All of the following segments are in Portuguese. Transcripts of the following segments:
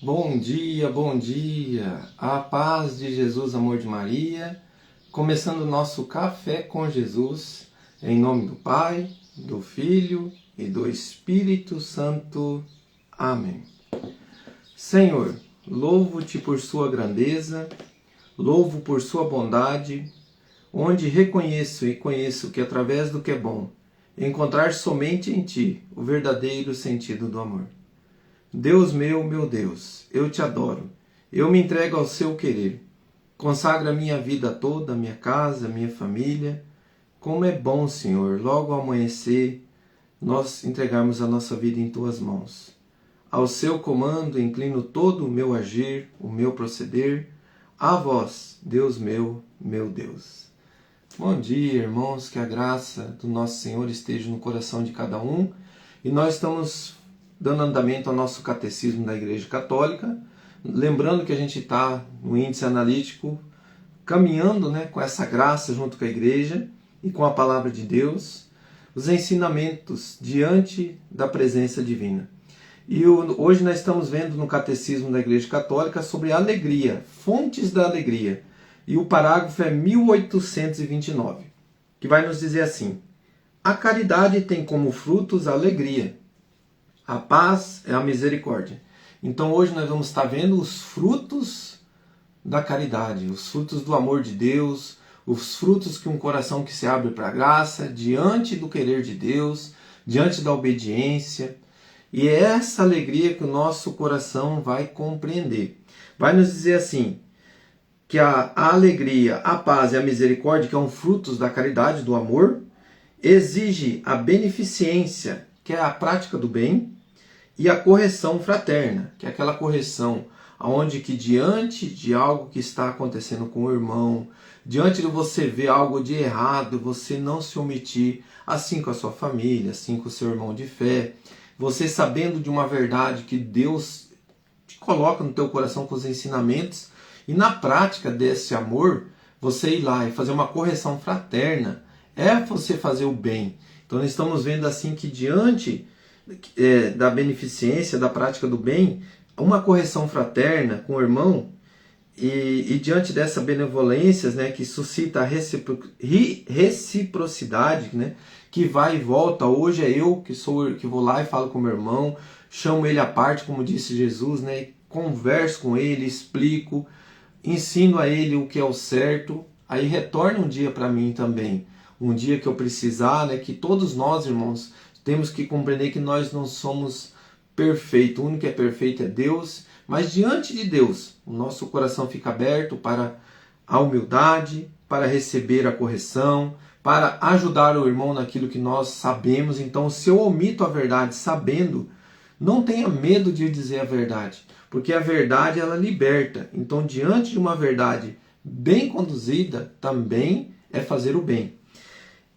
Bom dia, a paz de Jesus, amor de Maria, começando o nosso Café com Jesus, em nome do Pai, do Filho e do Espírito Santo. Amém. Senhor, louvo-te por sua grandeza, louvo por sua bondade, onde reconheço e conheço que através do que é bom, encontrar somente em ti o verdadeiro sentido do amor. Deus meu Deus, eu te adoro, eu me entrego ao seu querer. Consagra minha vida toda, minha casa, minha família. Como é bom, Senhor, logo ao amanhecer, nós entregarmos a nossa vida em tuas mãos. Ao seu comando inclino todo o meu agir, o meu proceder. A vós, Deus meu Deus. Bom dia, irmãos, que a graça do nosso Senhor esteja no coração de cada um. E nós estamos dando andamento ao nosso catecismo da Igreja Católica, lembrando que a gente está no índice analítico, caminhando com essa graça junto com a Igreja e com a Palavra de Deus, os ensinamentos diante da presença divina. E hoje nós estamos vendo no catecismo da Igreja Católica sobre a alegria, fontes da alegria. E o parágrafo é 1829, que vai nos dizer assim: a caridade tem como frutos a alegria. A paz é a misericórdia. Então hoje nós vamos estar vendo os frutos da caridade, os frutos do amor de Deus, os frutos que um coração que se abre para a graça, diante do querer de Deus, diante da obediência. E é essa alegria que o nosso coração vai compreender. Vai nos dizer assim, que a alegria, a paz e a misericórdia, que são frutos da caridade, do amor, exige a beneficência, que é a prática do bem, e a correção fraterna, que é aquela correção onde que diante de algo que está acontecendo com o irmão, diante de você ver algo de errado, você não se omitir, assim com a sua família, assim com o seu irmão de fé, você sabendo de uma verdade que Deus te coloca no teu coração com os ensinamentos, e na prática desse amor, você ir lá e fazer uma correção fraterna, é você fazer o bem. Então nós estamos vendo assim que diante da beneficência, da prática do bem, uma correção fraterna com o irmão, e diante dessa benevolência, que suscita a reciprocidade, que vai e volta. Hoje é eu que vou lá e falo com o meu irmão, chamo ele à parte, como disse Jesus, converso com ele, explico, ensino a ele o que é o certo, aí retorna um dia para mim também, um dia que eu precisar, que todos nós, irmãos, temos que compreender que nós não somos perfeitos. O único que é perfeito é Deus. Mas diante de Deus, o nosso coração fica aberto para a humildade, para receber a correção, para ajudar o irmão naquilo que nós sabemos. Então, se eu omito a verdade sabendo, não tenha medo de dizer a verdade, porque a verdade ela liberta. Então, diante de uma verdade bem conduzida, também é fazer o bem.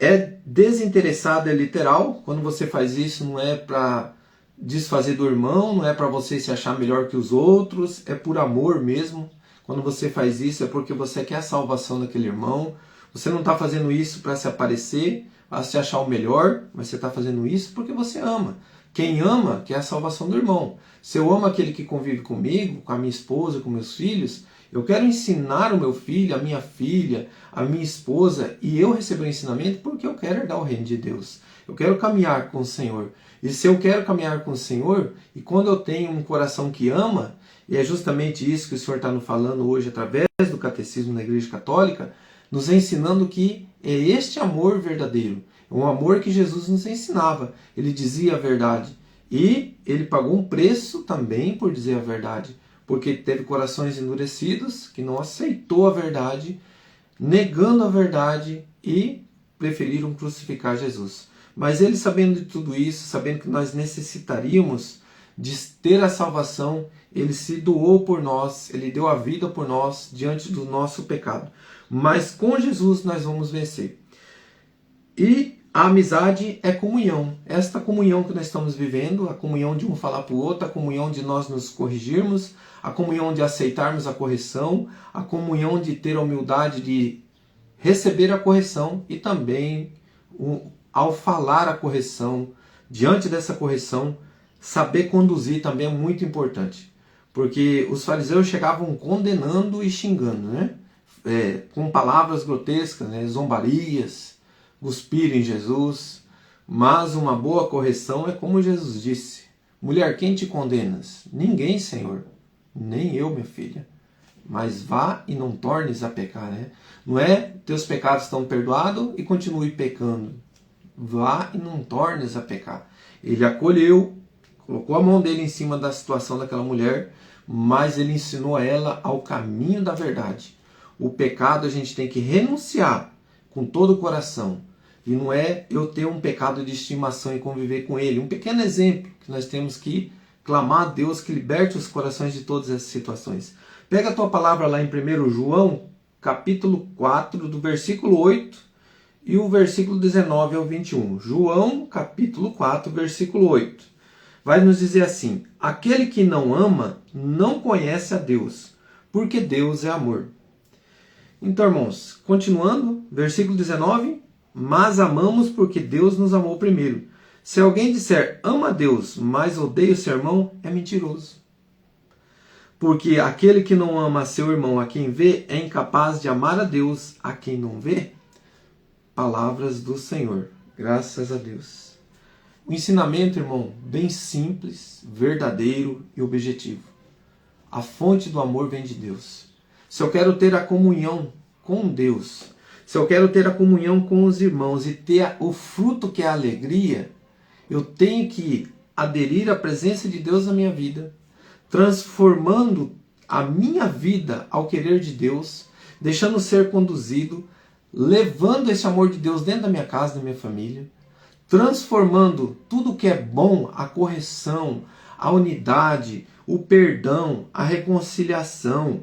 É desinteressado, é literal. Quando você faz isso, não é para desfazer do irmão, não é para você se achar melhor que os outros, é por amor mesmo. Quando você faz isso, é porque você quer a salvação daquele irmão. Você não está fazendo isso para se aparecer, para se achar o melhor, mas você está fazendo isso porque você ama. Quem ama quer a salvação do irmão. Se eu amo aquele que convive comigo, com a minha esposa, com meus filhos, eu quero ensinar o meu filho, a minha filha, a minha esposa, e eu receber o ensinamento porque eu quero herdar o reino de Deus. Eu quero caminhar com o Senhor. E se eu quero caminhar com o Senhor, e quando eu tenho um coração que ama, e é justamente isso que o Senhor está nos falando hoje através do Catecismo da Igreja Católica, nos ensinando que é este amor verdadeiro, é um amor que Jesus nos ensinava. Ele dizia a verdade e ele pagou um preço também por dizer a verdade, porque teve corações endurecidos que não aceitou a verdade, negando a verdade e preferiram crucificar Jesus. Mas ele, sabendo de tudo isso, sabendo que nós necessitaríamos de ter a salvação, ele se doou por nós, ele deu a vida por nós diante do nosso pecado. Mas com Jesus nós vamos vencer. E a amizade é comunhão. Esta comunhão que nós estamos vivendo, a comunhão de um falar para o outro, a comunhão de nós nos corrigirmos, a comunhão de aceitarmos a correção, a comunhão de ter a humildade de receber a correção e também, ao falar a correção, diante dessa correção, saber conduzir também é muito importante. Porque os fariseus chegavam condenando e xingando, né? Com palavras grotescas, né? Zombarias, cuspir em Jesus. Mas uma boa correção é como Jesus disse: mulher, quem te condenas? Ninguém, Senhor. Nem eu, minha filha. Mas vá e não tornes a pecar, né? Não é teus pecados estão perdoados e continue pecando. Vá e não tornes a pecar. Ele acolheu, colocou a mão dele em cima da situação daquela mulher, mas ele ensinou a ela ao caminho da verdade. O pecado a gente tem que renunciar com todo o coração. E não é eu ter um pecado de estimação e conviver com ele. Um pequeno exemplo que nós temos que clamar a Deus que liberte os corações de todas essas situações. Pega a tua palavra lá em 1 João, capítulo 4, do versículo 8 e o versículo 19 ao 21. João, capítulo 4, versículo 8. Vai nos dizer assim: aquele que não ama não conhece a Deus, porque Deus é amor. Então, irmãos, continuando, versículo 19: mas amamos porque Deus nos amou primeiro. Se alguém disser ama a Deus, mas odeia o seu irmão, é mentiroso. Porque aquele que não ama seu irmão a quem vê, é incapaz de amar a Deus a quem não vê. Palavras do Senhor. Graças a Deus. O ensinamento, irmão, bem simples, verdadeiro e objetivo. A fonte do amor vem de Deus. Se eu quero ter a comunhão com Deus, se eu quero ter a comunhão com os irmãos e ter o fruto que é a alegria, eu tenho que aderir à presença de Deus na minha vida, transformando a minha vida ao querer de Deus, deixando ser conduzido, levando esse amor de Deus dentro da minha casa, da minha família, transformando tudo que é bom, a correção, a unidade, o perdão, a reconciliação,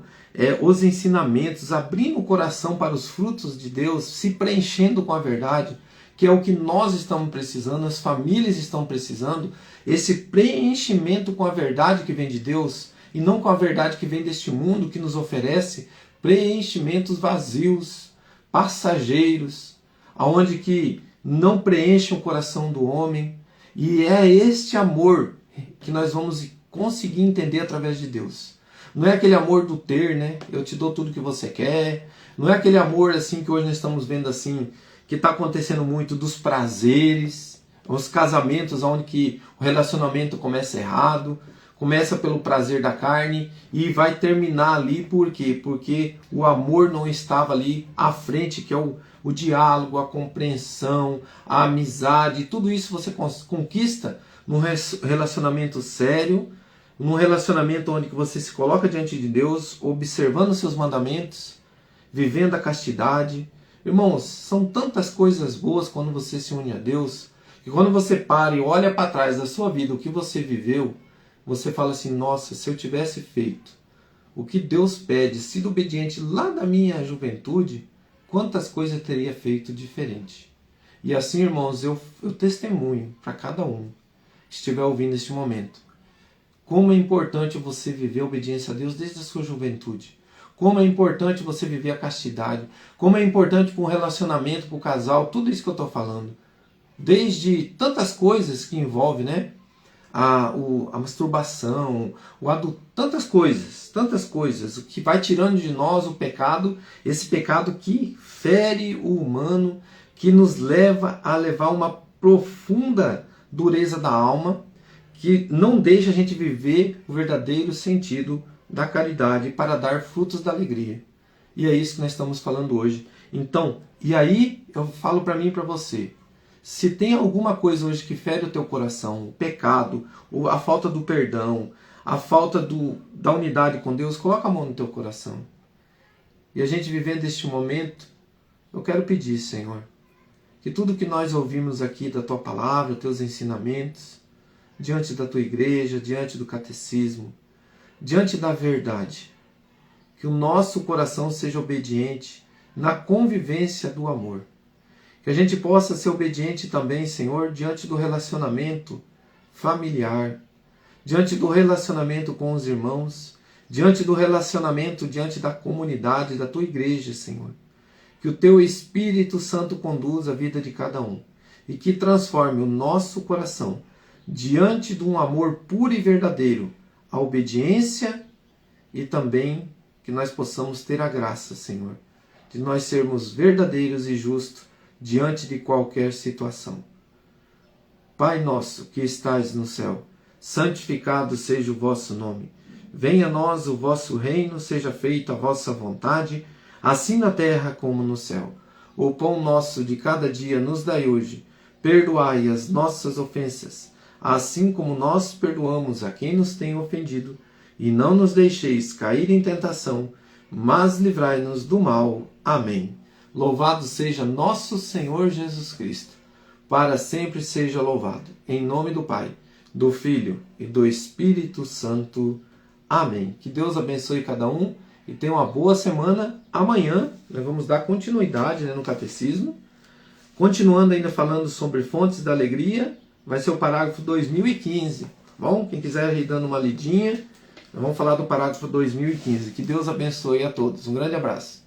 os ensinamentos, abrindo o coração para os frutos de Deus, se preenchendo com a verdade, que é o que nós estamos precisando, as famílias estão precisando, esse preenchimento com a verdade que vem de Deus e não com a verdade que vem deste mundo, que nos oferece preenchimentos vazios, passageiros, aonde que não preenchem o coração do homem. E é este amor que nós vamos conseguir entender através de Deus. Não é aquele amor do ter, né? Eu te dou tudo que você quer. Não é aquele amor assim que hoje nós estamos vendo assim, que está acontecendo muito dos prazeres, os casamentos onde que o relacionamento começa errado, começa pelo prazer da carne e vai terminar ali por quê? Porque o amor não estava ali à frente, que é o diálogo, a compreensão, a amizade, tudo isso você conquista num relacionamento sério, num relacionamento onde que você se coloca diante de Deus, observando os seus mandamentos, vivendo a castidade. Irmãos, são tantas coisas boas quando você se une a Deus, que quando você para e olha para trás da sua vida, o que você viveu, você fala assim: nossa, se eu tivesse feito o que Deus pede, sido obediente lá da minha juventude, quantas coisas eu teria feito diferente. E assim, irmãos, eu testemunho para cada um que estiver ouvindo este momento, como é importante você viver a obediência a Deus desde a sua juventude. Como é importante você viver a castidade. Como é importante para um relacionamento, para o casal, tudo isso que eu estou falando. Desde tantas coisas que envolvem, né? A masturbação, o adulto, tantas coisas, o que vai tirando de nós o pecado, esse pecado que fere o humano, que nos leva a levar uma profunda dureza da alma, que não deixa a gente viver o verdadeiro sentido da caridade para dar frutos da alegria. E é isso que nós estamos falando hoje. Então, e aí eu falo para mim e para você, se tem alguma coisa hoje que fere o teu coração, o pecado, a falta do perdão, a falta da unidade com Deus, coloca a mão no teu coração. E a gente vivendo este momento, eu quero pedir, Senhor, que tudo que nós ouvimos aqui da tua palavra, teus ensinamentos, diante da tua igreja, diante do catecismo, diante da verdade, que o nosso coração seja obediente na convivência do amor. Que a gente possa ser obediente também, Senhor, diante do relacionamento familiar, diante do relacionamento com os irmãos, diante do relacionamento diante da comunidade, da tua igreja, Senhor. Que o teu Espírito Santo conduza a vida de cada um e que transforme o nosso coração diante de um amor puro e verdadeiro, a obediência e também que nós possamos ter a graça, Senhor, de nós sermos verdadeiros e justos diante de qualquer situação. Pai nosso que estais no céu, santificado seja o vosso nome. Venha a nós o vosso reino, seja feita a vossa vontade, assim na terra como no céu. O pão nosso de cada dia nos dai hoje. Perdoai as nossas ofensas, assim como nós perdoamos a quem nos tem ofendido. E não nos deixeis cair em tentação, mas livrai-nos do mal. Amém. Louvado seja nosso Senhor Jesus Cristo. Para sempre seja louvado. Em nome do Pai, do Filho e do Espírito Santo. Amém. Que Deus abençoe cada um e tenha uma boa semana. Amanhã nós vamos dar continuidade no Catecismo. Continuando ainda falando sobre fontes da alegria, vai ser o parágrafo 2015. Bom, quem quiser ir dando uma lidinha, nós vamos falar do parágrafo 2015. Que Deus abençoe a todos. Um grande abraço.